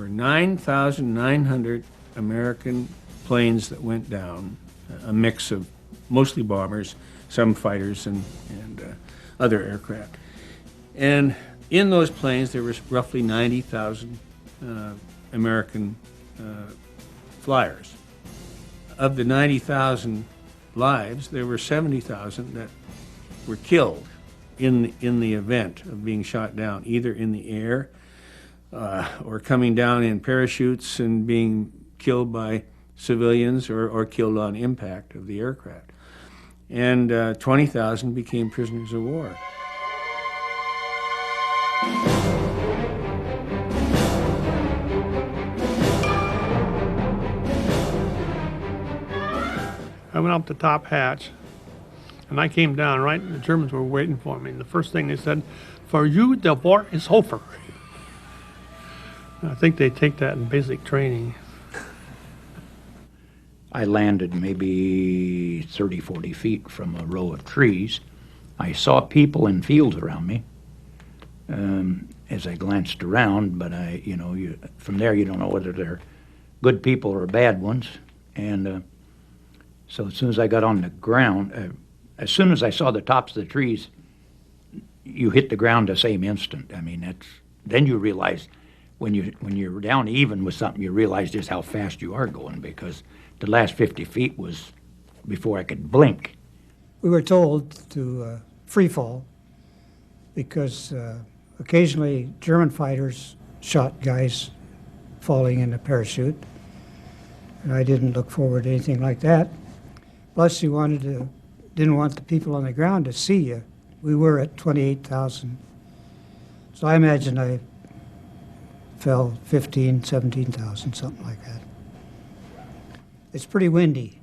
were 9,900 American planes that went down, a mix of mostly bombers, some fighters, and other aircraft. And in those planes, there was roughly 90,000 American flyers. Of the 90,000 lives, there were 70,000 that were killed in the event of being shot down, either in the air or coming down in parachutes and being killed by civilians or killed on impact of the aircraft. And 20,000 became prisoners of war. I went up the top hatch, and I came down, right, and the Germans were waiting for me. And the first thing they said, "For you, the war is over." I think they take that in basic training. I landed maybe 30, 40 feet from a row of trees. I saw people in fields around me as I glanced around, but from there you don't know whether they're good people or bad ones. And so as soon as I got on the ground, as soon as I saw the tops of the trees, you hit the ground the same instant. I mean, then you realize when you're down even with something, you realize just how fast you are going, because the last 50 feet was before I could blink. We were told to free fall because occasionally German fighters shot guys falling in a parachute, and I didn't look forward to anything like that. Plus, you didn't want the people on the ground to see you. We were at 28,000. So I imagine I fell 15, 17,000, something like that. It's pretty windy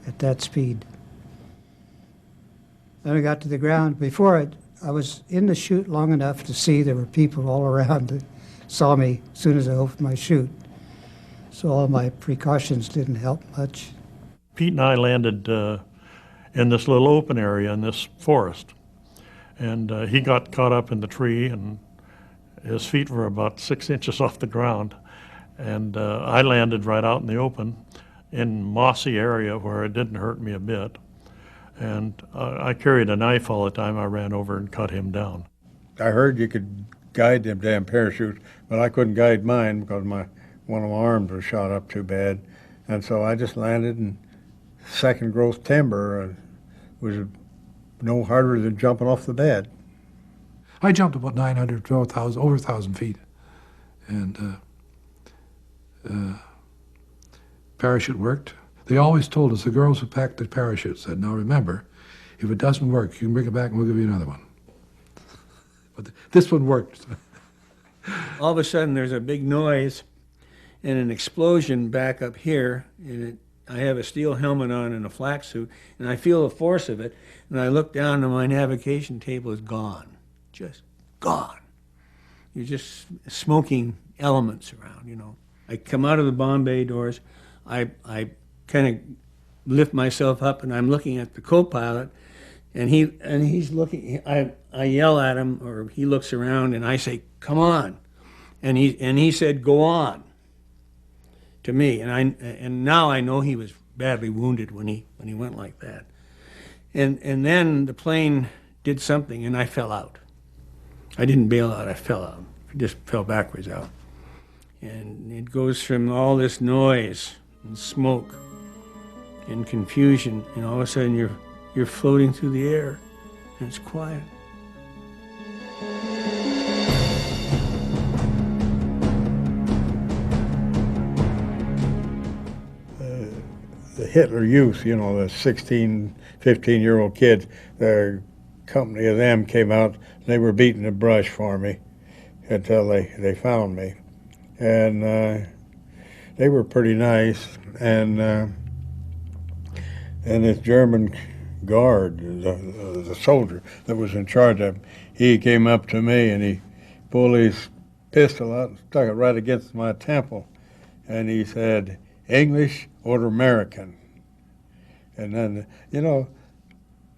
at that speed. Then I got to the ground. Before I was in the chute long enough to see there were people all around that saw me as soon as I opened my chute. So all my precautions didn't help much. Pete and I landed in this little open area in this forest. And he got caught up in the tree, and his feet were about 6 inches off the ground. And I landed right out in the open in mossy area where it didn't hurt me a bit. And I carried a knife all the time. I ran over and cut him down. I heard you could guide them damn parachutes, but I couldn't guide mine because one of my arms was shot up too bad. And so I just landed in second growth timber. Was no harder than jumping off the bed. I jumped about 900, 12,000, over 1,000 feet. And parachute worked. They always told us, the girls who packed the parachute said, "Now remember, if it doesn't work, you can bring it back and we'll give you another one." But this one worked. All of a sudden, there's a big noise and an explosion back up here, and I have a steel helmet on and a flak suit, and I feel the force of it, and I look down and my navigation table is gone, just gone. You're just smoking elements around, you know. I come out of the bomb bay doors, I kind of lift myself up, and I'm looking at the co-pilot, and he's looking. I yell at him, or he looks around, and I say, "Come on," and he said, "Go on," to me, and now I know he was badly wounded when he went like that, and then the plane did something, and I fell out. I didn't bail out. I fell out. I just fell backwards out, and it goes from all this noise and smoke and confusion, and all of a sudden you're floating through the air, and it's quiet. The Hitler Youth, you know, the 16, 15-year-old kids, the company of them came out. They were beating the brush for me until they found me. And they were pretty nice. And this German guard, the soldier that was in charge of him, he came up to me and he pulled his pistol out and stuck it right against my temple. And he said, "English or American?" And then, you know,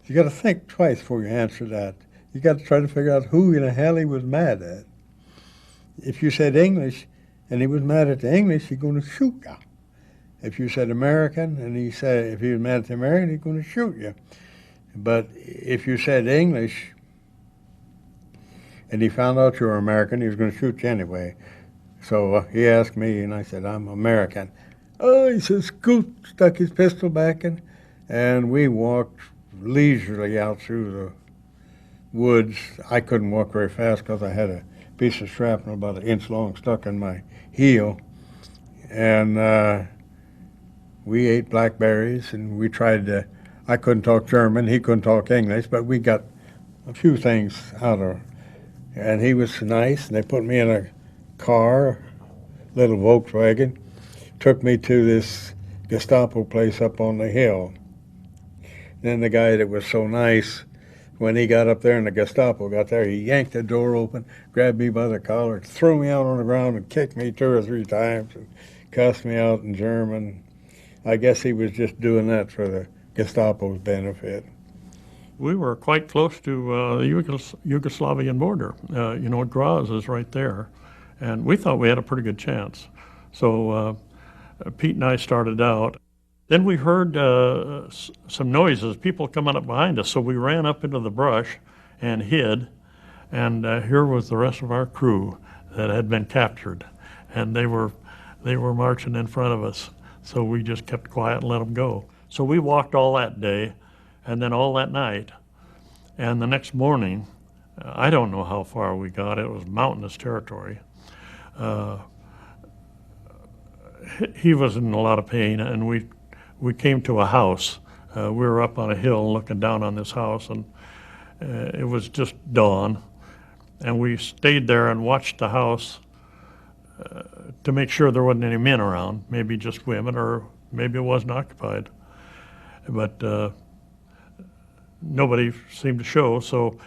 you got to think twice before you answer that. You got to try to figure out who in the hell he was mad at. If you said English, and he was mad at the English, he's going to shoot you. If you said American, and he said if he was mad at the American, he's going to shoot you. But if you said English, and he found out you were American, he was going to shoot you anyway. So he asked me, and I said, I'm American. Oh, he says, scoot, stuck his pistol back in, and we walked leisurely out through the woods. I couldn't walk very fast because I had a piece of shrapnel about 1 inch long stuck in my heel. And we ate blackberries, and we tried to, I couldn't talk German, he couldn't talk English, but we got a few things out of it. And he was nice, and they put me in a car, little Volkswagen, took me to this Gestapo place up on the hill. Then the guy that was so nice, when he got up there and the Gestapo got there, he yanked the door open, grabbed me by the collar, threw me out on the ground and kicked me 2 or 3 times and cussed me out in German. I guess he was just doing that for the Gestapo's benefit. We were quite close to the Yugoslavian border. Graz is right there. And we thought we had a pretty good chance. So Pete and I started out. Then we heard some noises, people coming up behind us. So we ran up into the brush and hid. And here was the rest of our crew that had been captured. And they were marching in front of us. So we just kept quiet and let them go. So we walked all that day and then all that night. And the next morning, I don't know how far we got. It was mountainous territory. He was in a lot of pain, and we came to a house. We were up on a hill looking down on this house, and it was just dawn. And we stayed there and watched the house to make sure there wasn't any men around, maybe just women, or maybe it wasn't occupied. But nobody seemed to show, so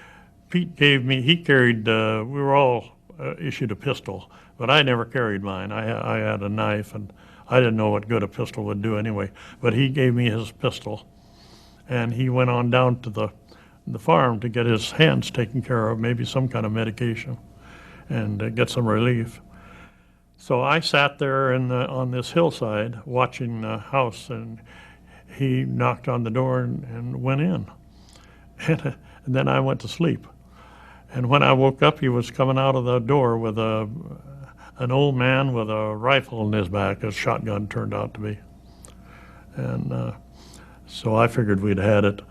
Pete he carried, we were all issued a pistol, but I never carried mine. I had a knife, and I didn't know what good a pistol would do anyway. But he gave me his pistol, and he went on down to the farm to get his hands taken care of, maybe some kind of medication, and get some relief. So I sat there on this hillside watching the house, and he knocked on the door and went in. And then I went to sleep. And when I woke up, he was coming out of the door with an old man with a rifle in his back, a shotgun turned out to be. And so I figured we'd had it,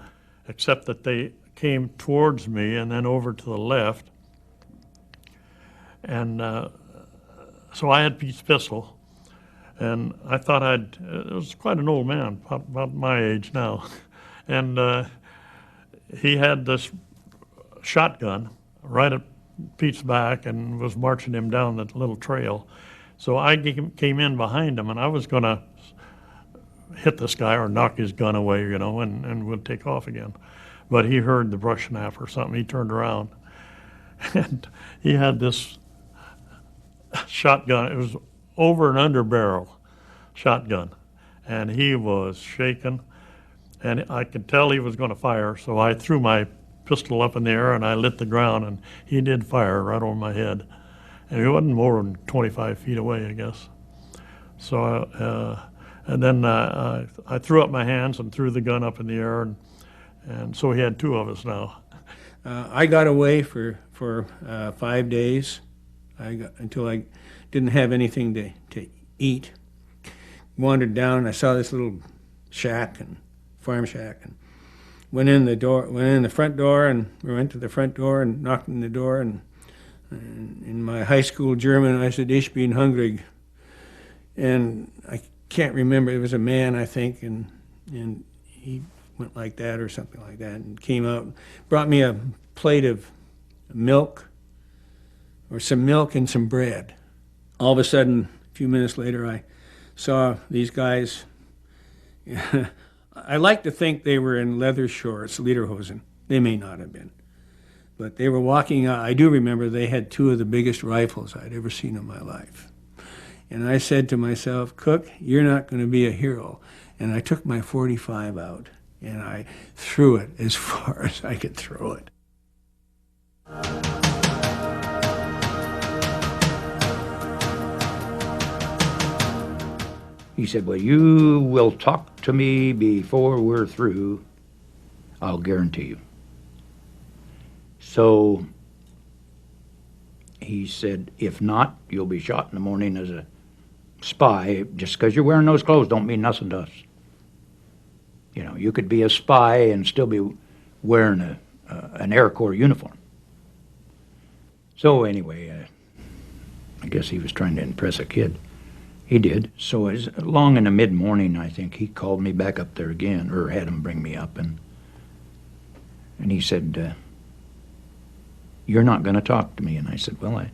except that they came towards me and then over to the left. And so I had Pete's pistol, and I thought it was quite an old man, about my age now. And he had this shotgun right at Pete's back and was marching him down that little trail. So I came in behind him, and I was going to hit this guy or knock his gun away, and we'll take off again. But he heard the brush snap or something. He turned around, and he had this shotgun. It was over and under barrel shotgun, and he was shaking, and I could tell he was going to fire. So I threw my pistol up in the air and I lit the ground, and he did fire right over my head, and he wasn't more than 25 feet away, I guess. So and then I threw up my hands and threw the gun up in the air, and so he had 2 of us now. I got away for 5 days. Until I didn't have anything to eat. Wandered down, I saw this little farm shack, and went in the front door, and we went to the front door and knocked on the door, and in my high school German, I said, "Ich bin hungrig." And I can't remember, it was a man, I think, and he went like that or something like that, and came out, brought me a plate of milk, or some milk and some bread. All of a sudden, a few minutes later, I saw these guys. I like to think they were in leather shorts, lederhosen. They may not have been. But they were walking out. I do remember they had 2 of the biggest rifles I'd ever seen in my life. And I said to myself, "Cook, you're not going to be a hero." And I took my .45 out, and I threw it as far as I could throw it. He said, well, you will talk to me before we're through, I'll guarantee you. So he said, if not, you'll be shot in the morning as a spy. Just because you're wearing those clothes don't mean nothing to us. You know, you could be a spy and still be wearing an Air Corps uniform. So anyway, I guess he was trying to impress a kid. He did. So as long in the mid-morning, I think, he called me back up there again, or had him bring me up, and he said, you're not going to talk to me. And I said, well,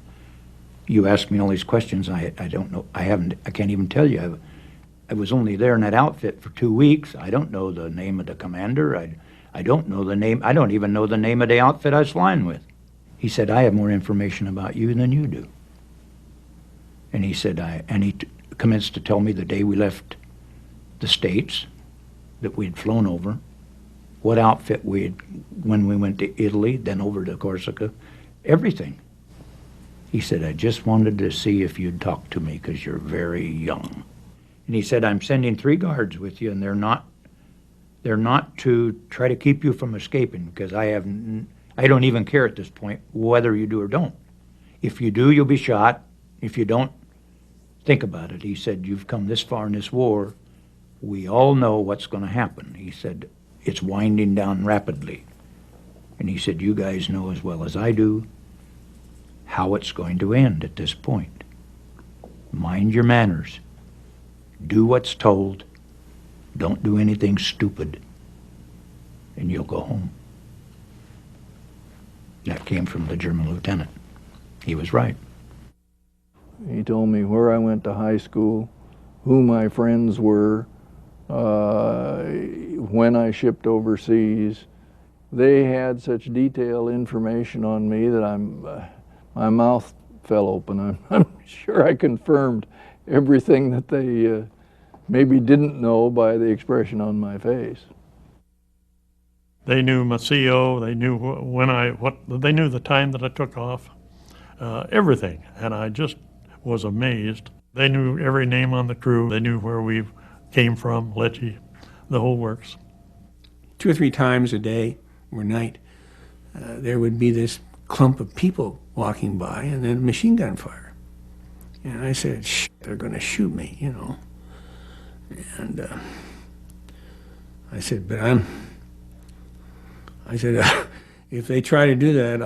you asked me all these questions. I don't know. I can't even tell you. I was only there in that outfit for 2 weeks. I don't know the name of the commander. I don't know the name. I don't even know the name of the outfit I was flying with. He said, I have more information about you than you do. And he said, he commenced to tell me the day we left the States that we'd flown over, what outfit when we went to Italy, then over to Corsica, everything. He said, I just wanted to see if you'd talk to me because you're very young. And he said, I'm sending 3 guards with you, and they're not to try to keep you from escaping, because I don't even care at this point whether you do or don't. If you do, you'll be shot. If you don't, think about it. He said, you've come this far in this war. We all know what's going to happen. He said, it's winding down rapidly. And he said, you guys know as well as I do how it's going to end at this point. Mind your manners. Do what's told. Don't do anything stupid. And you'll go home. That came from the German lieutenant. He was right. He told me where I went to high school, who my friends were, when I shipped overseas. They had such detailed information on me that my mouth fell open. I'm sure I confirmed everything that they maybe didn't know by the expression on my face. They knew my CO, they knew they knew the time that I took off, everything, and I just was amazed. They knew every name on the crew. They knew where we came from, Lecce, the whole works. 2 or 3 times a day or night, there would be this clump of people walking by, and then machine gun fire. And I said, shh, they're going to shoot me, you know. And I said, if they try to do that,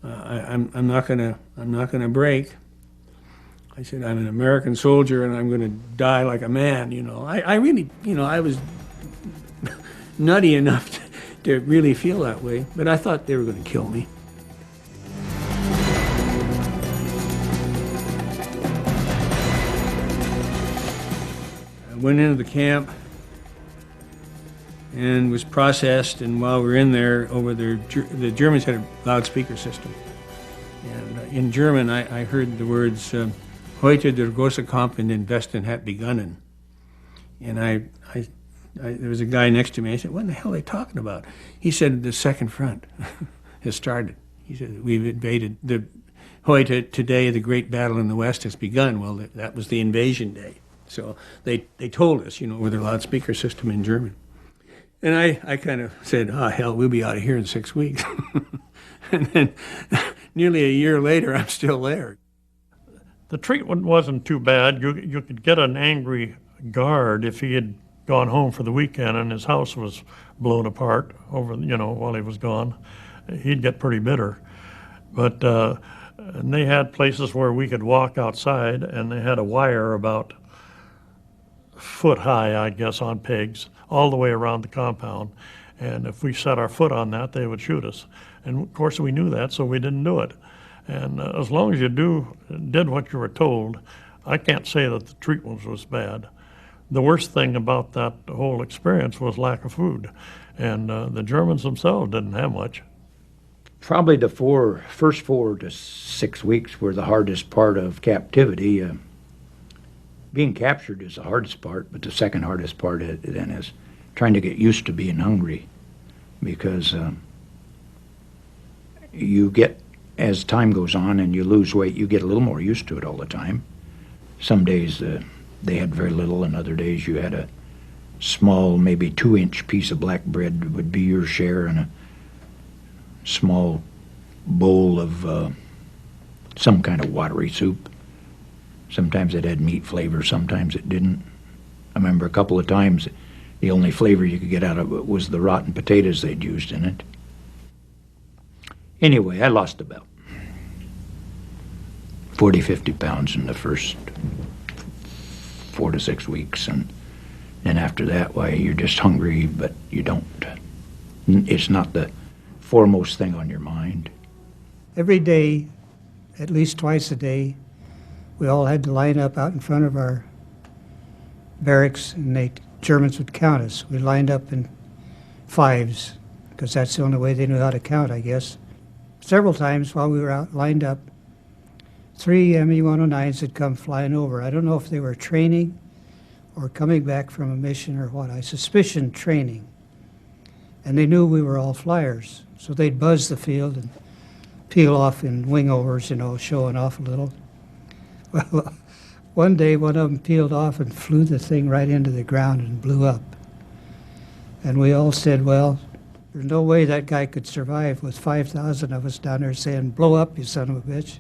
I'm not gonna break. I said, I'm an American soldier and I'm going to die like a man, you know. I really, you know, I was nutty enough to really feel that way, but I thought they were going to kill me. I went into the camp and was processed, and while we were in there, the Germans had a loudspeaker system. And in German, I heard the words, Heute der große Kampf in den Westen hat begonnen. And there was a guy next to me. I said, what in the hell are they talking about? He said, the second front has started. He said, we've invaded. Heute, today, the great battle in the West has begun. Well, that was the invasion day. So they told us, you know, with their loudspeaker system in German. And I kind of said, hell, we'll be out of here in 6 weeks. And then nearly a year later, I'm still there. The treatment wasn't too bad. You could get an angry guard if he had gone home for the weekend and his house was blown apart while he was gone. He'd get pretty bitter. But and they had places where we could walk outside, and they had a wire about foot high, I guess, on pegs all the way around the compound. And if we set our foot on that, they would shoot us. And of course we knew that, so we didn't do it. And as long as you did what you were told, I can't say that the treatment was bad. The worst thing about that whole experience was lack of food. And the Germans themselves didn't have much. Probably the first 4 to 6 weeks were the hardest part of captivity. Being captured is the hardest part, but the second hardest part then is trying to get used to being hungry, because you get, as time goes on and you lose weight, you get a little more used to it all the time. Some days they had very little, and other days you had a small, maybe 2-inch piece of black bread would be your share, and a small bowl of some kind of watery soup. Sometimes it had meat flavor, sometimes it didn't. I remember a couple of times the only flavor you could get out of it was the rotten potatoes they'd used in it. Anyway, I lost about 40, 50 pounds in the first 4 to 6 weeks, and then after that, why, you're just hungry, but you don't, it's not the foremost thing on your mind. Every day, at least twice a day, we all had to line up out in front of our barracks, and the Germans would count us. We lined up in fives, because that's the only way they knew how to count, I guess. Several times while we were out lined up, 3 Me-109s had come flying over. I don't know if they were training or coming back from a mission or what. I suspicion training. And they knew we were all flyers, so they'd buzz the field and peel off in wingovers, you know, showing off a little. Well, one day one of them peeled off and flew the thing right into the ground and blew up. And we all said, well, there's no way that guy could survive with 5,000 of us down there saying, blow up, you son of a bitch.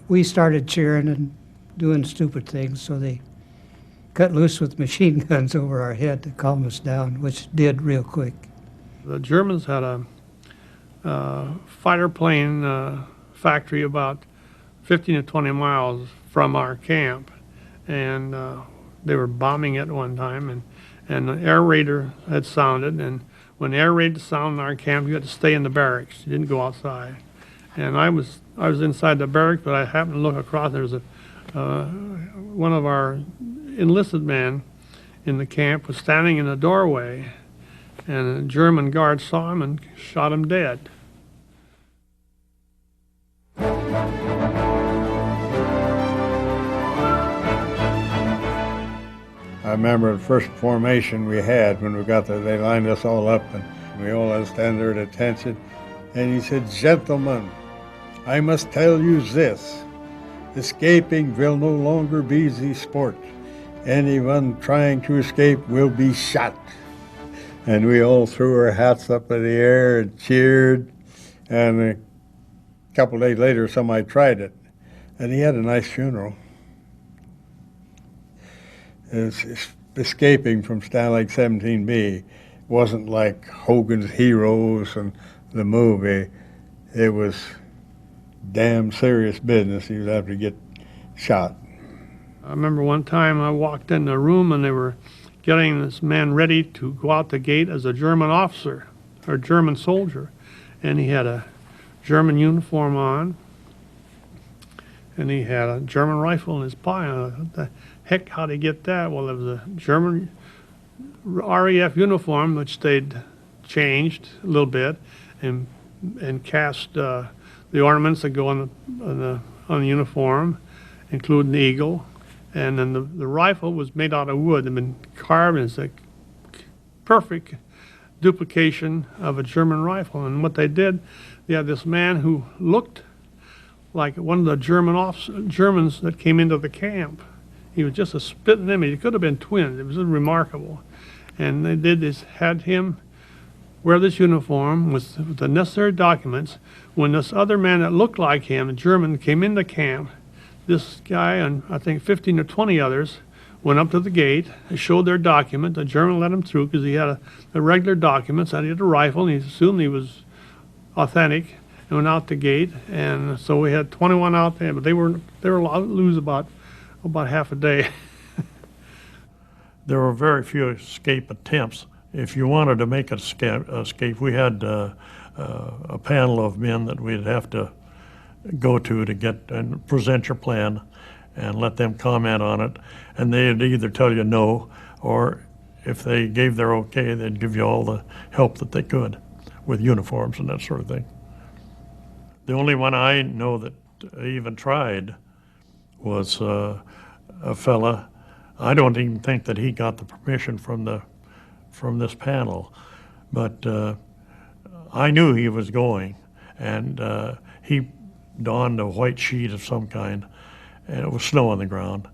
We started cheering and doing stupid things, so they cut loose with machine guns over our head to calm us down, which did real quick. The Germans had a fighter plane factory about 15 to 20 miles from our camp, and they were bombing it one time, and the air raider had sounded, and when the air raid sounded in our camp, you had to stay in the barracks. You didn't go outside. And I was inside the barracks, but I happened to look across. There was one of our enlisted men in the camp was standing in the doorway, and a German guard saw him and shot him dead. I remember the first formation we had when we got there, they lined us all up and we all had to stand there at attention. And he said, gentlemen, I must tell you this, escaping will no longer be the sport. Anyone trying to escape will be shot. And we all threw our hats up in the air and cheered. And a couple days later, somebody tried it. And he had a nice funeral. Escaping from Stalag 17B wasn't like Hogan's Heroes and the movie. It was damn serious business. You'd have to get shot. I remember one time I walked in the room and they were getting this man ready to go out the gate as a German officer or German soldier, and he had a German uniform on and he had a German rifle in his pocket. What the heck, how'd he get that? Well, it was a German RAF uniform, which they'd changed a little bit and cast the ornaments that go on the uniform, including the eagle. And then the rifle was made out of wood and been carved as a perfect duplication of a German rifle. And what they did, they had this man who looked like one of the Germans that came into the camp. He was just a spitting image. He could have been twins. It was just remarkable. And they did this, had him wear this uniform with the necessary documents. When this other man that looked like him, a German, came into camp, this guy and I think 15 or 20 others went up to the gate, showed their document. The German let him through because he had the regular documents, and he had a rifle, and he assumed he was authentic, and went out the gate. And so we had 21 out there, but they were allowed to lose about half a day. There were very few escape attempts. If you wanted to make an escape, we had a panel of men that we'd have to go to get and present your plan and let them comment on it. And they'd either tell you no, or if they gave their okay, they'd give you all the help that they could with uniforms and that sort of thing. The only one I know that even tried was a fella. I don't even think that he got the permission from this panel, but I knew he was going, and he donned a white sheet of some kind, and it was snow on the ground.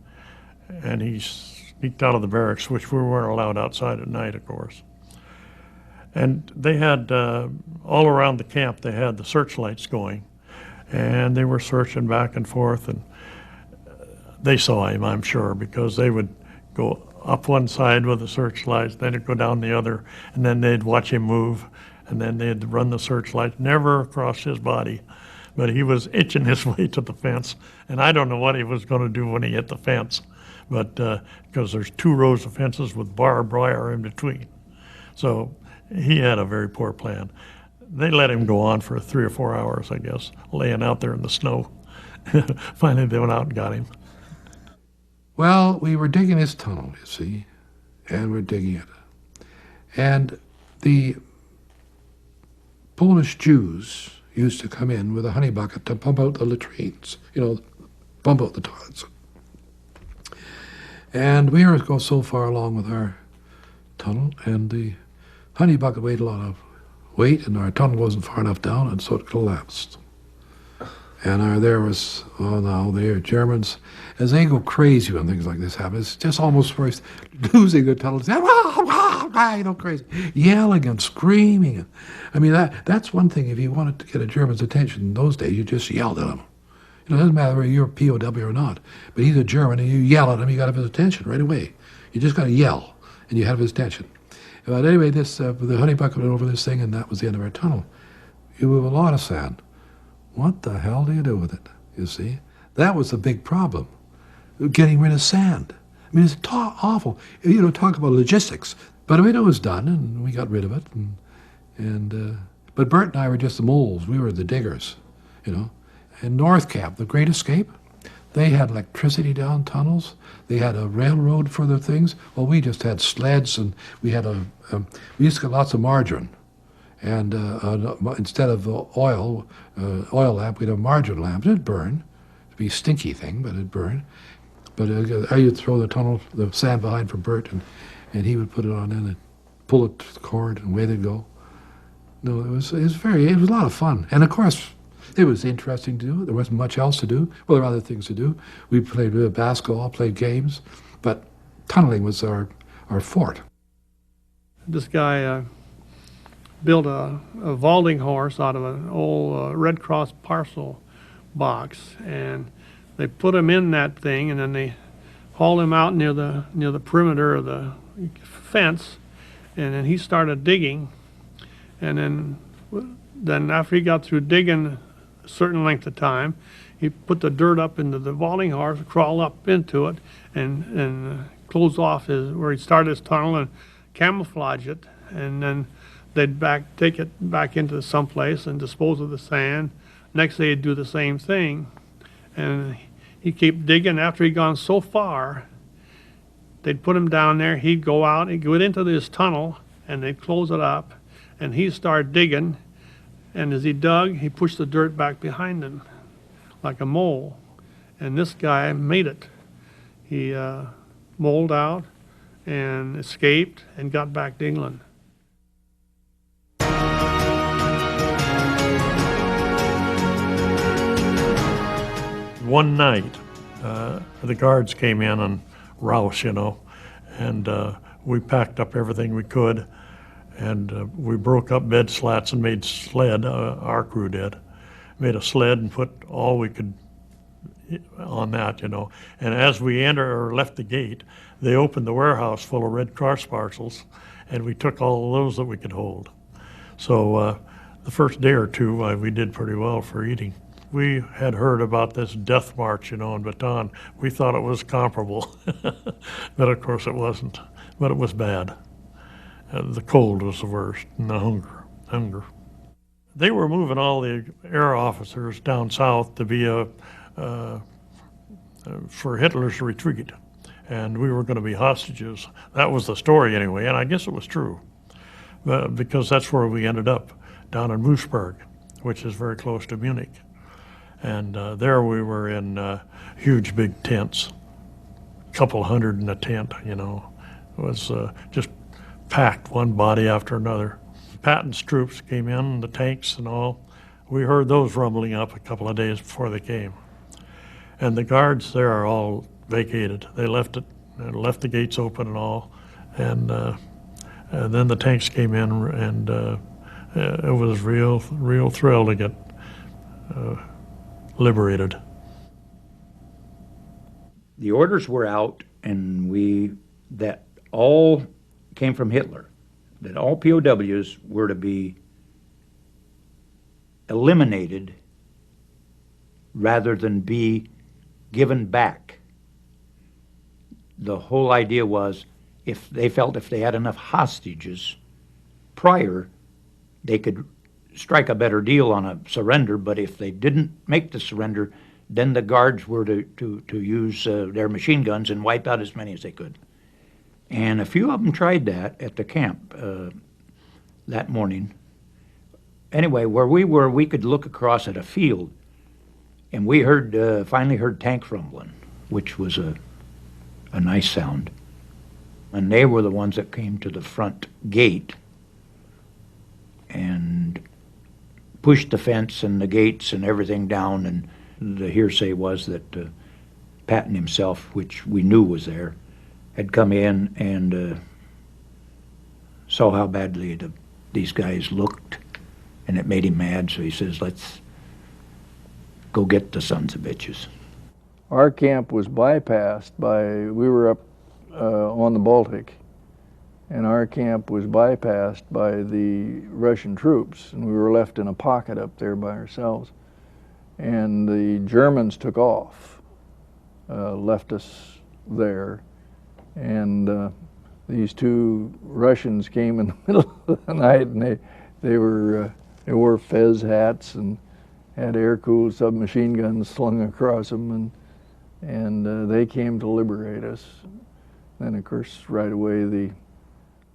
And he sneaked out of the barracks, which we weren't allowed outside at night, of course. And they had, all around the camp, they had the searchlights going, and they were searching back and forth, and they saw him, I'm sure, because they would go up one side with the searchlights, then it'd go down the other, and then they'd watch him move, and then they'd run the searchlight, never across his body. But he was itching his way to the fence, and I don't know what he was going to do when he hit the fence, but because there's 2 rows of fences with barbed wire in between. So he had a very poor plan. They let him go on for 3 or 4 hours, I guess, laying out there in the snow. Finally, they went out and got him. Well, we were digging this tunnel, you see, and we're digging it. And the Polish Jews used to come in with a honey bucket to pump out the latrines, pump out the toilets. And we were go so far along with our tunnel, and the honey bucket weighed a lot of weight, and our tunnel wasn't far enough down, and so it collapsed. And there was, the Germans, as they go crazy when things like this happen, it's just almost worse, losing the tunnel, crazy, yelling and screaming. And, I mean, that's one thing. If you wanted to get a German's attention in those days, you just yelled at him. It doesn't matter whether you're a POW or not, but he's a German, and you yell at him, you got to have his attention right away. You just got to yell, and you have his attention. But anyway, the honey bucket went over this thing, and that was the end of our tunnel. You move a lot of sand. What the hell do you do with it, you see? That was the big problem, getting rid of sand. I mean, it's awful. Talk about logistics. But it was done, and we got rid of it. But Bert and I were just the moles. We were the diggers, In North Camp, the Great Escape, they had electricity down tunnels. They had a railroad for the things. Well, we just had sleds, and we had we used to get lots of margarine. And instead of oil lamp, we'd have margarine lamp. It'd burn. It'd be a stinky thing, but it'd burn. But I would throw the sand behind for Bert, and he would put it on in and pull it to the cord, and away they'd go. No, it was a lot of fun. And of course, it was interesting to do. There wasn't much else to do. Well, there were other things to do. We played basketball, played games, but tunneling was our fort. This guy built a vaulting horse out of an old Red Cross parcel box, and they put him in that thing, and then they hauled him out near the perimeter of the fence, and then he started digging, and then after he got through digging a certain length of time, he put the dirt up into the vaulting horse, crawled up into it, and closed off where he started his tunnel and camouflage it, and then they'd take it back into someplace and dispose of the sand. Next day he'd do the same thing, and he'd keep digging. After he'd gone so far, they'd put him down there. He'd go out, he'd go into this tunnel, and they'd close it up, and he'd start digging. And as he dug, he pushed the dirt back behind him like a mole. And this guy made it. He moled out and escaped and got back to England. One night, the guards came in on Rouse, and we packed up everything we could, and we broke up bed slats and made sled, our crew did, made a sled and put all we could on that, And as we left the gate, they opened the warehouse full of Red Cross parcels, and we took all of those that we could hold. So the first day or two, we did pretty well for eating. We had heard about this death march, in Bataan. We thought it was comparable, but of course it wasn't. But it was bad. The cold was the worst, and the hunger. They were moving all the air officers down south to be for Hitler's retreat, and we were going to be hostages. That was the story anyway, and I guess it was true, because that's where we ended up, down in Moosburg, which is very close to Munich. And there we were in huge big tents, a couple hundred in a tent, It was just packed, one body after another. Patton's troops came in, the tanks and all. We heard those rumbling up a couple of days before they came. And the guards there are all vacated. They left the gates open and all. And then the tanks came in, and it was real thrill to get liberated. The orders were out, and that all came from Hitler, that all POWs were to be eliminated rather than be given back. The whole idea was if they had enough hostages prior, they could strike a better deal on a surrender, but if they didn't make the surrender, then the guards were to use their machine guns and wipe out as many as they could. And a few of them tried that at the camp that morning. Anyway, where we were, we could look across at a field, and we finally heard tanks rumbling, which was a nice sound. And they were the ones that came to the front gate and pushed the fence and the gates and everything down. And the hearsay was that Patton himself, which we knew was there, had come in and saw how badly these guys looked, and it made him mad. So he says, "Let's go get the sons of bitches." Our camp was bypassed we were up on the Baltic, and our camp was bypassed by the Russian troops, and we were left in a pocket up there by ourselves. And the Germans took off, left us there, and these two Russians came in the middle of the night, and they wore fez hats and had air-cooled submachine guns slung across them, and they came to liberate us. Then, of course, right away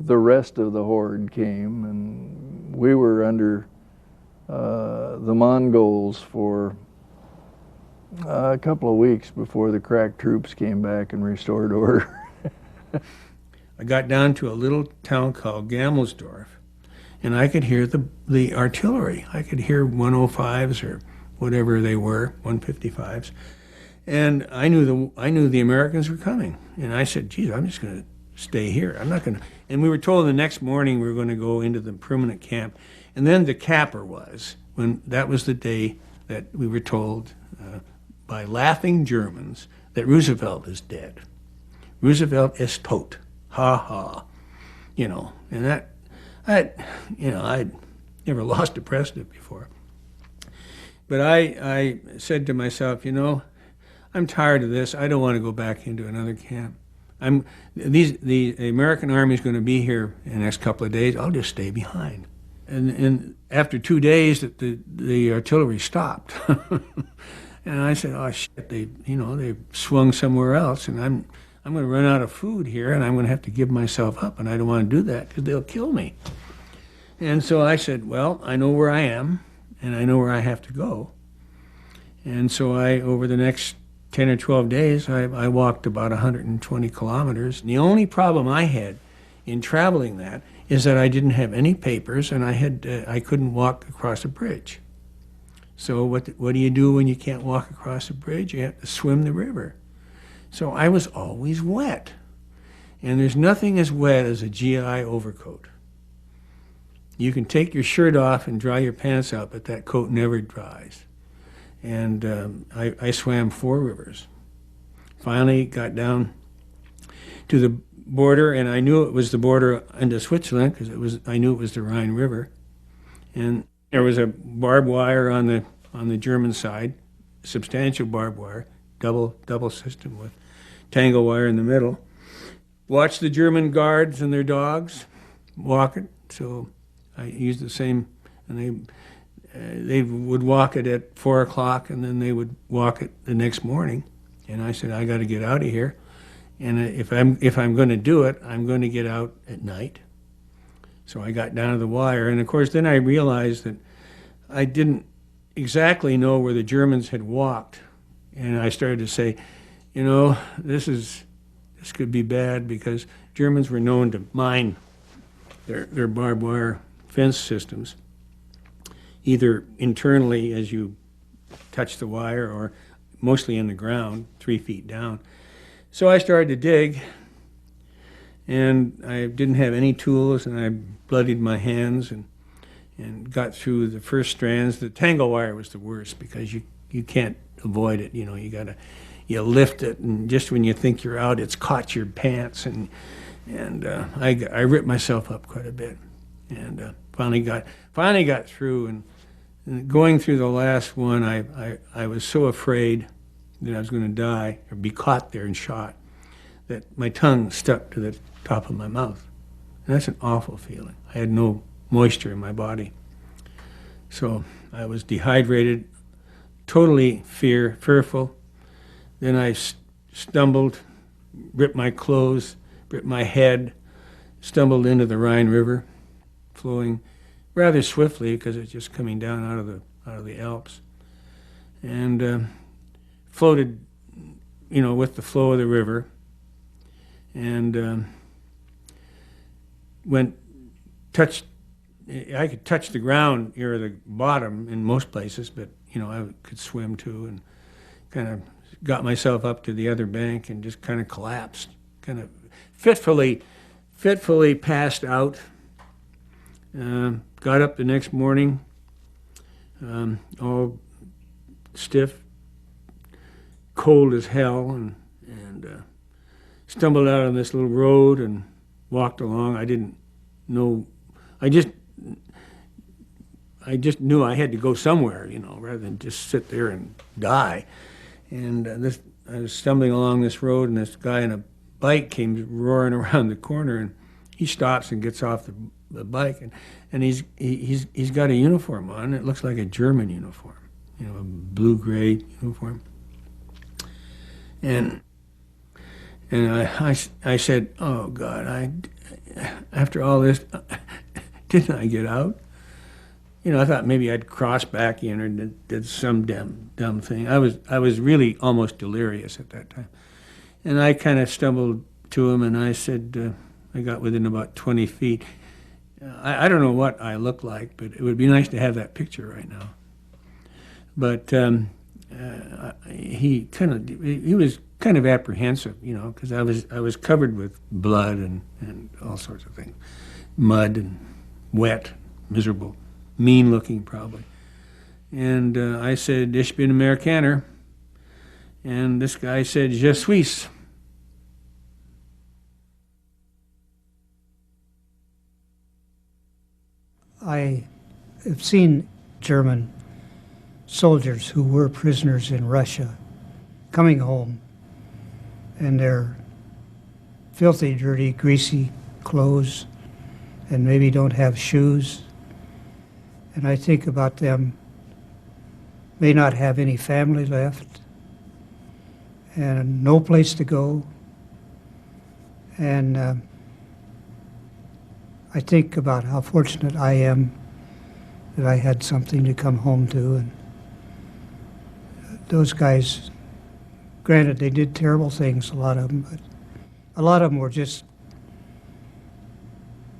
the rest of the horde came, and we were under the Mongols for a couple of weeks before the crack troops came back and restored order. I got down to a little town called Gamelsdorf, and I could hear the artillery. I could hear 105s or whatever they were, 155s, and I knew the Americans were coming. And I said, "Geez, I'm just going to stay here. I'm not going to." And we were told the next morning we were going to go into the permanent camp. And then the capper that was the day that we were told by laughing Germans that Roosevelt is dead. Roosevelt ist tot. Ha ha. And that, I'd never lost a president before. But I said to myself, I'm tired of this. I don't want to go back into another camp. The American Army is going to be here in the next couple of days. I'll just stay behind. And after 2 days, the artillery stopped. And I said, "Oh shit! They swung somewhere else, and I'm going to run out of food here, and I'm going to have to give myself up, and I don't want to do that because they'll kill me." And so I said, "Well, I know where I am, and I know where I have to go." And so over the next 10 or 12 days, I walked about 120 kilometers. And the only problem I had in traveling that is that I didn't have any papers, and I couldn't walk across a bridge. So what do you do when you can't walk across a bridge? You have to swim the river. So I was always wet. And there's nothing as wet as a GI overcoat. You can take your shirt off and dry your pants out, but that coat never dries. And I swam 4 rivers. Finally got down to the border, and I knew it was the border into Switzerland because I knew it was the Rhine River. And there was a barbed wire on the German side, substantial barbed wire, double system with tangle wire in the middle. Watched the German guards and their dogs walk it, so I used the same, and they would walk it at 4 o'clock, and then they would walk it the next morning. And I said, I got to get out of here. And if I'm going to do it, I'm going to get out at night. So I got down to the wire, and of course then I realized that I didn't exactly know where the Germans had walked. And I started to say, this could be bad, because Germans were known to mine their barbed wire fence systems. either internally as you touch the wire or mostly in the ground, 3 feet down. So I started to dig, and I didn't have any tools, and I bloodied my hands and got through the first strands. The tangle wire was the worst because you can't avoid it. You know, you lift it, and just when you think you're out, it's caught your pants, and I ripped myself up quite a bit, and finally got through. And going through the last one, I was so afraid that I was going to die or be caught there and shot that my tongue stuck to the top of my mouth. And that's an awful feeling. I had no moisture in my body. So I was dehydrated, totally fearful. Then I stumbled, ripped my clothes, ripped my head, stumbled into the Rhine River, flowing rather swiftly because it's just coming down out of the Alps, and floated, you know, with the flow of the river, and I could touch the ground near the bottom in most places, but you know, I could swim too, and kind of got myself up to the other bank and just kind of collapsed, kind of fitfully passed out. Got up the next morning, all stiff, cold as hell, and stumbled out on this little road and walked along. I didn't know. I just knew I had to go somewhere, you know, rather than just sit there and die. And I was stumbling along this road, and this guy on a bike came roaring around the corner, and he stops and gets off the bike, and he's got a uniform on. It looks like a German uniform, you know, a blue-gray uniform. And I said, "Oh God, after all this, didn't I get out?" You know, I thought maybe I'd cross back in or did some dumb thing. I was really almost delirious at that time, and I kind of stumbled to him, and I said, I got within about 20 feet. I don't know what I look like, but it would be nice to have that picture right now. But he was kind of apprehensive, you know, because I was covered with blood and all sorts of things, mud and wet, miserable, mean looking probably. And I said, "Ich bin Amerikaner," and this guy said, "Je suis." I have seen German soldiers who were prisoners in Russia coming home, and their filthy, dirty, greasy clothes, and maybe don't have shoes. And I think about them, may not have any family left, and no place to go. And I think about how fortunate I am that I had something to come home to. And those guys, granted, they did terrible things, a lot of them, but a lot of them were just